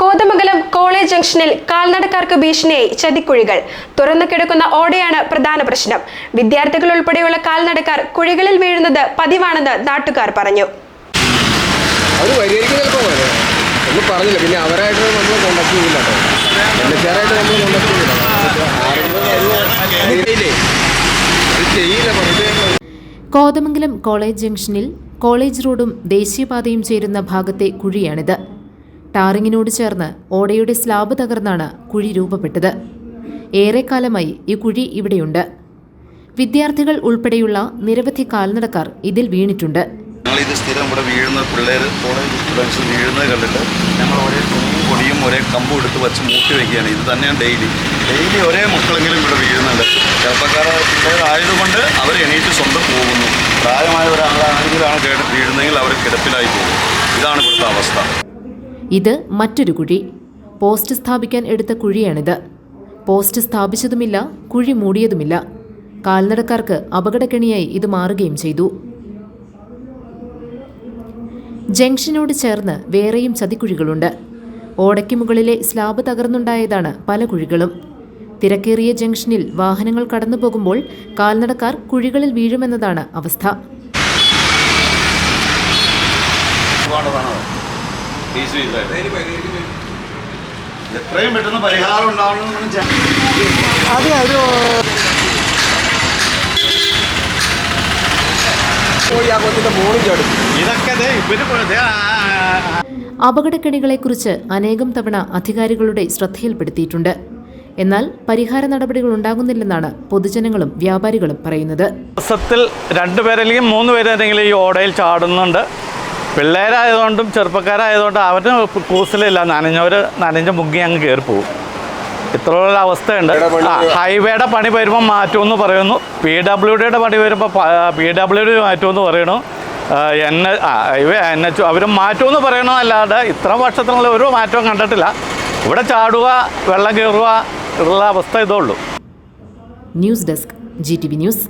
Kothamangalam college ജംഗ്ഷനിൽ കാൽനടക്കാർക്ക് ഭീഷണിയായി ചതിക്കുഴികൾ. തുറന്നു കിടക്കുന്ന ഓടയാണ് പ്രധാന പ്രശ്നം. വിദ്യാർത്ഥികൾ ഉൾപ്പെടെയുള്ള കാൽനടക്കാർ കുഴികളിൽ വീഴുന്നത് പതിവാണെന്ന് നാട്ടുകാർ പറഞ്ഞു. പിന്നെ അവരായിട്ട് നമ്മൾ കോണ്ടാക്ട് ചെയ്യില്ല. കോതമംഗലം കോളേജ് ജംഗ്ഷനിൽ കോളേജ് റോഡും ദേശീയപാതയും ചേരുന്ന ഭാഗത്തെ കുഴിയാണിത്. ടാറിങ്ങിനോട് ചേർന്ന് ഓടയുടെ സ്ലാബ് തകർന്നാണ് കുഴി രൂപപ്പെട്ടത്. ഏറെക്കാലമായി ഈ കുഴി ഇവിടെയുണ്ട്. വിദ്യാർത്ഥികൾ ഉൾപ്പെടെയുള്ള നിരവധി കാൽനടക്കാർ ഇതിൽ വീണിട്ടുണ്ട്. ഞങ്ങളിത് സ്ഥിരം ഇവിടെ വീഴുന്ന പിള്ളേർ കോളേജ് സ്റ്റുഡൻസ് വീഴുന്നത് കണ്ടിട്ട് ഞങ്ങൾ ഒരേ തുണിയും പൊടിയും ഒരേ കമ്പും എടുത്ത് വച്ച് മൂട്ടി വയ്ക്കുകയാണ്. ഇത് തന്നെയാണ് ഡെയിലി ഒരേ മക്കളെങ്കിലും ഇവിടെ വീഴുന്നുണ്ട്. ചെറുപ്പക്കാരായ പിള്ളേരായതുകൊണ്ട് അവർ എണീറ്റ് സ്വന്തം പോകുന്നു. പ്രായമായ ഒരാളാണെങ്കിലാണ് വീഴുന്നതെങ്കിൽ അവർ കിടപ്പിലായി പോകും. ഇതാണ് ഇവിടുത്തെ അവസ്ഥ. ഇത് മറ്റൊരു കുഴി. പോസ്റ്റ് സ്ഥാപിക്കാൻ എടുത്ത കുഴിയാണിത്. പോസ്റ്റ് സ്ഥാപിച്ചതുമില്ല, കുഴി മൂടിയതുമില്ല. കാൽനടക്കാർക്ക് അപകടക്കെണിയായി ഇത് മാറുകയും ചെയ്തു. ജംഗ്ഷനോട് ചേർന്ന് വേറെയും ചതിക്കുഴികളുണ്ട്. ഓടയ്ക്ക് മുകളിലെ സ്ലാബ് തകർന്നുണ്ടായതാണ് പല കുഴികളും. തിരക്കേറിയ ജംഗ്ഷനിൽ വാഹനങ്ങൾ കടന്നു പോകുമ്പോൾ കാൽനടക്കാർ കുഴികളിൽ വീഴുമെന്നതാണ് അവസ്ഥ. എത്രയും പെട്ടെന്ന് പരിഹാരം ഉണ്ടാവണമെന്ന് അപകടക്കെണികളെക്കുറിച്ച് അനേകം തവണ അധികാരികളുടെ ശ്രദ്ധയിൽപ്പെടുത്തിയിട്ടുണ്ട്. എന്നാൽ പരിഹാര നടപടികൾ ഉണ്ടാകുന്നില്ലെന്നാണ് പൊതുജനങ്ങളും വ്യാപാരികളും പറയുന്നത്. ദിവസത്തിൽ 2 പേരല്ലെങ്കിൽ 3 പേരെങ്കിലും ഈ ഓടയിൽ ചാടുന്നുണ്ട്. പിള്ളേരായതുകൊണ്ടും ചെറുപ്പക്കാരായതുകൊണ്ടും അവരുടെ കൂസലില്ല. നനഞ്ഞ മുങ്ങി അങ്ങ് കയറി പോകും. ഇത്രയുള്ള അവസ്ഥയുണ്ട്. ഹൈവേയുടെ പണി വരുമ്പോൾ മാറ്റുമെന്ന് പറയുന്നു. PWDയുടെ പണി വരുമ്പോൾ PWD മാറ്റുമെന്ന് പറയണു. NH അവർ മാറ്റുമെന്ന് പറയണമെന്നല്ലാതെ ഇത്ര വർഷത്തിനുള്ള ഒരു മാറ്റവും കണ്ടിട്ടില്ല. ഇവിടെ ചാടുക, വെള്ളം കയറുക ഉള്ള അവസ്ഥ ഇതേ ഉള്ളൂ. News desk GTV news.